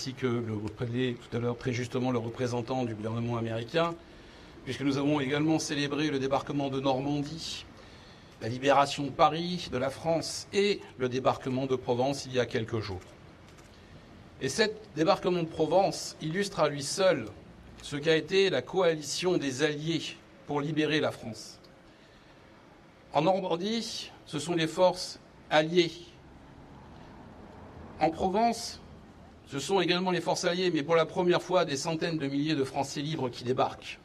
ainsi que le rappelait tout à l'heure très justement le représentant du gouvernement américain, puisque nous avons également célébré le débarquement de Normandie, la libération de Paris, de la France et le débarquement de Provence il y a quelques jours. Et ce débarquement de Provence illustre à lui seul ce qu'a été la coalition des Alliés pour libérer la France. En Normandie, ce sont les forces alliées. En Provence, ce sont également les forces alliées, mais pour la première fois, des centaines de milliers de Français libres qui débarquent.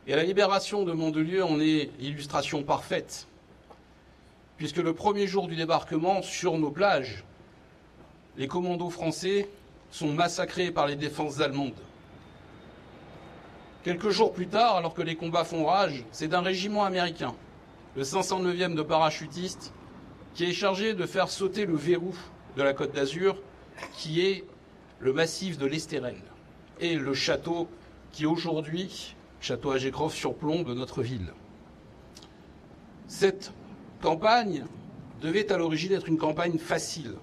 Et la libération de Mandelieu en est l'illustration parfaite, puisque le premier jour du débarquement, sur nos plages, les commandos français sont massacrés par les défenses allemandes. Quelques jours plus tard, alors que les combats font rage, c'est un régiment américain, le 509e de parachutistes, qui est chargé de faire sauter le verrou de la Côte d'Azur, qui est le massif de l'Estérel, et le château qui aujourd'hui, château Agécroft, surplombe notre ville. Cette campagne devait à l'origine être une campagne facile.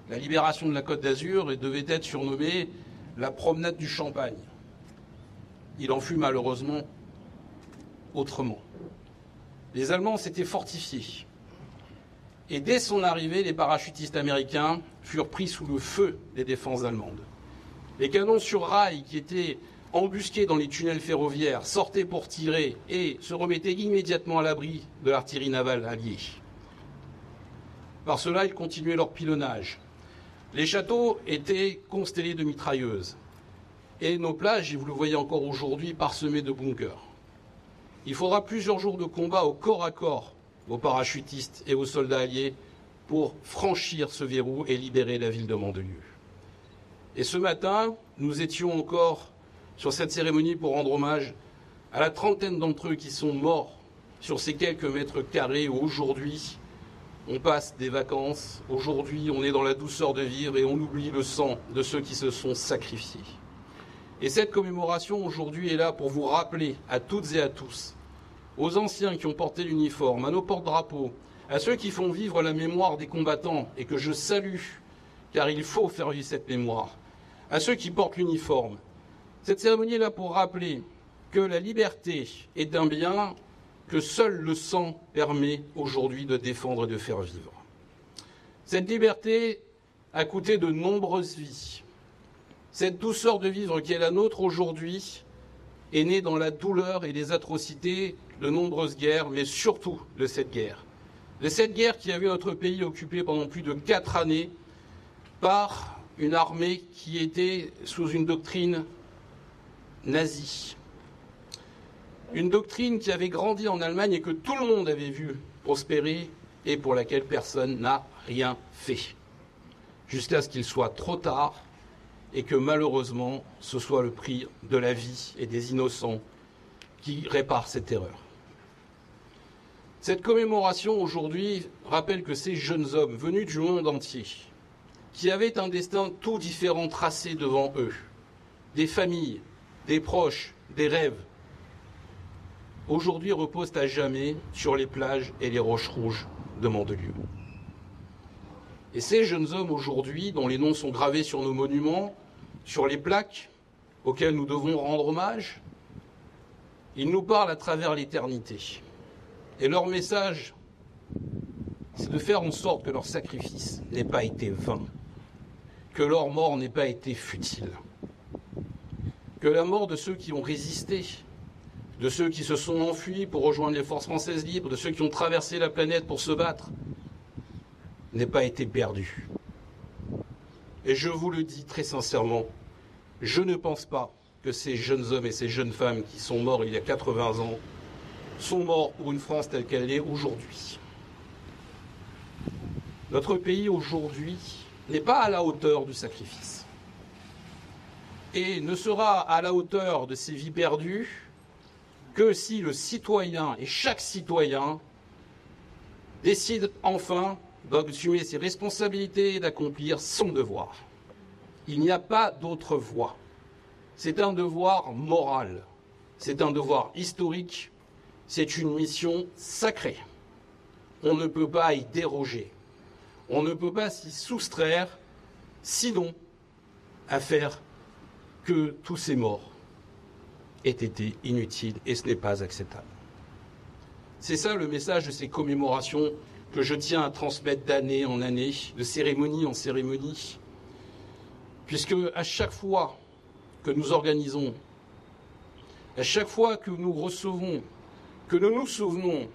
La libération de la Côte d'Azur devait être surnommée la promenade du Champagne. Il en fut malheureusement autrement. Les Allemands s'étaient fortifiés. Et dès son arrivée, les parachutistes américains furent pris sous le feu des défenses allemandes. Les canons sur rail qui étaient embusqués dans les tunnels ferroviaires sortaient pour tirer et se remettaient immédiatement à l'abri de l'artillerie navale alliée. Par cela, ils continuaient leur pilonnage. Les châteaux étaient constellés de mitrailleuses. Et nos plages, et vous le voyez encore aujourd'hui, parsemées de bunkers. Il faudra plusieurs jours de combat au corps à corps aux parachutistes et aux soldats alliés pour franchir ce verrou et libérer la ville de Mandelieu. Et ce matin, nous étions encore sur cette cérémonie pour rendre hommage à la trentaine d'entre eux qui sont morts sur ces quelques mètres carrés où aujourd'hui on passe des vacances, aujourd'hui on est dans la douceur de vivre et on oublie le sang de ceux qui se sont sacrifiés. Et cette commémoration aujourd'hui est là pour vous rappeler à toutes et à tous, aux anciens qui ont porté l'uniforme, à nos porte-drapeaux, à ceux qui font vivre la mémoire des combattants et que je salue, car il faut faire vivre cette mémoire, à ceux qui portent l'uniforme. Cette cérémonie est là pour rappeler que la liberté est un bien que seul le sang permet aujourd'hui de défendre et de faire vivre. Cette liberté a coûté de nombreuses vies. Cette douceur de vivre qui est la nôtre aujourd'hui est née dans la douleur et les atrocités de nombreuses guerres, mais surtout de cette guerre. De cette guerre qui a vu notre pays occupé pendant plus de 4 années par une armée qui était sous une doctrine nazie. Une doctrine qui avait grandi en Allemagne et que tout le monde avait vu prospérer et pour laquelle personne n'a rien fait. Jusqu'à ce qu'il soit trop tard et que malheureusement ce soit le prix de la vie et des innocents qui répare cette erreur. Cette commémoration aujourd'hui rappelle que ces jeunes hommes venus du monde entier, qui avaient un destin tout différent tracé devant eux, des familles, des proches, des rêves, aujourd'hui reposent à jamais sur les plages et les roches rouges de Mandelieu. Et ces jeunes hommes aujourd'hui, dont les noms sont gravés sur nos monuments, sur les plaques auxquelles nous devons rendre hommage, ils nous parlent à travers l'éternité. Et leur message, c'est de faire en sorte que leur sacrifice n'ait pas été vain, que leur mort n'ait pas été futile, que la mort de ceux qui ont résisté, de ceux qui se sont enfuis pour rejoindre les forces françaises libres, de ceux qui ont traversé la planète pour se battre, n'ait pas été perdue. Et je vous le dis très sincèrement, je ne pense pas que ces jeunes hommes et ces jeunes femmes qui sont morts il y a 80 ans sont morts pour une France telle qu'elle est aujourd'hui. Notre pays aujourd'hui n'est pas à la hauteur du sacrifice et ne sera à la hauteur de ces vies perdues que si le citoyen et chaque citoyen décide enfin d'assumer ses responsabilités et d'accomplir son devoir. Il n'y a pas d'autre voie. C'est un devoir moral, c'est un devoir historique, c'est une mission sacrée. On ne peut pas y déroger, on ne peut pas s'y soustraire, sinon à faire que tous ces morts aient été inutiles et ce n'est pas acceptable. C'est ça le message de ces commémorations que je tiens à transmettre d'année en année, de cérémonie en cérémonie, puisque à chaque fois que nous organisons, à chaque fois que nous recevons, que nous nous souvenons,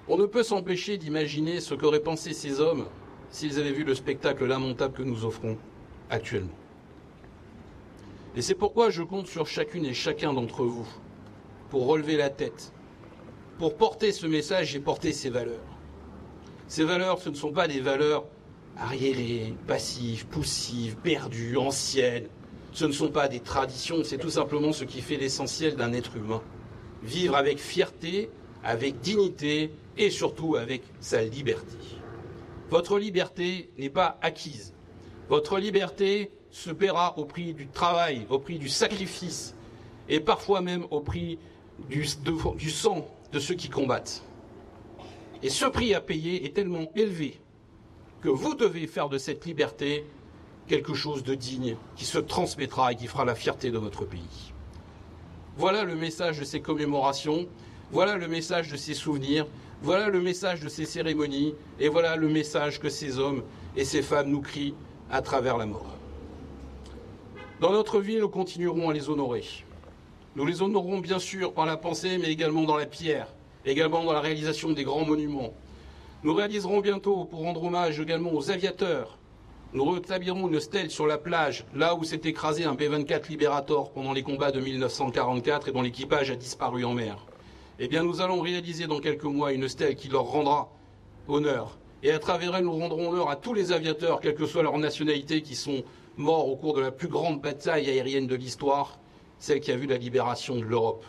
on ne peut s'empêcher d'imaginer ce qu'auraient pensé ces hommes s'ils avaient vu le spectacle lamentable que nous offrons actuellement. Et c'est pourquoi je compte sur chacune et chacun d'entre vous pour relever la tête, pour porter ce message et porter ces valeurs. Ces valeurs, ce ne sont pas des valeurs arriérées, passives, poussives, perdues, anciennes. Ce ne sont pas des traditions, c'est tout simplement ce qui fait l'essentiel d'un être humain. Vivre avec fierté, avec dignité et surtout avec sa liberté. Votre liberté n'est pas acquise. Votre liberté se paiera au prix du travail, au prix du sacrifice et parfois même au prix du sang de ceux qui combattent. Et ce prix à payer est tellement élevé que vous devez faire de cette liberté quelque chose de digne qui se transmettra et qui fera la fierté de votre pays. Voilà le message de ces commémorations, voilà le message de ces souvenirs, voilà le message de ces cérémonies et voilà le message que ces hommes et ces femmes nous crient à travers la mort. Dans notre vie, nous continuerons à les honorer. Nous les honorons bien sûr par la pensée, mais également dans la pierre, également dans la réalisation des grands monuments. Nous réaliserons bientôt, pour rendre hommage également aux aviateurs, nous rétablirons une stèle sur la plage, là où s'est écrasé un B-24 Liberator pendant les combats de 1944 et dont l'équipage a disparu en mer. Eh bien, nous allons réaliser dans quelques mois une stèle qui leur rendra honneur. Et à travers elle, nous rendrons honneur à tous les aviateurs, quelle que soit leur nationalité, qui sont morts au cours de la plus grande bataille aérienne de l'histoire, celle qui a vu la libération de l'Europe.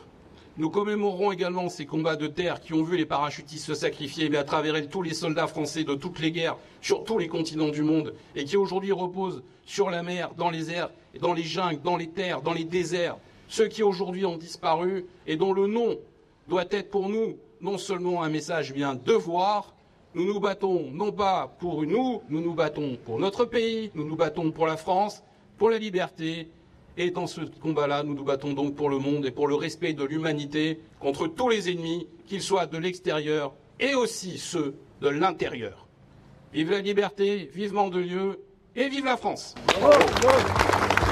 Nous commémorerons également ces combats de terre qui ont vu les parachutistes se sacrifier, mais à travers elles tous les soldats français de toutes les guerres, sur tous les continents du monde, et qui aujourd'hui reposent sur la mer, dans les airs, dans les jungles, dans les terres, dans les déserts, ceux qui aujourd'hui ont disparu et dont le nom doit être pour nous non seulement un message, mais un devoir. Nous nous battons non pas pour nous nous battons pour notre pays, nous nous battons pour la France, pour la liberté. Et dans ce combat-là, nous nous battons donc pour le monde et pour le respect de l'humanité contre tous les ennemis, qu'ils soient de l'extérieur et aussi ceux de l'intérieur. Vive la liberté, vive Mandelieu et vive la France! Bravo.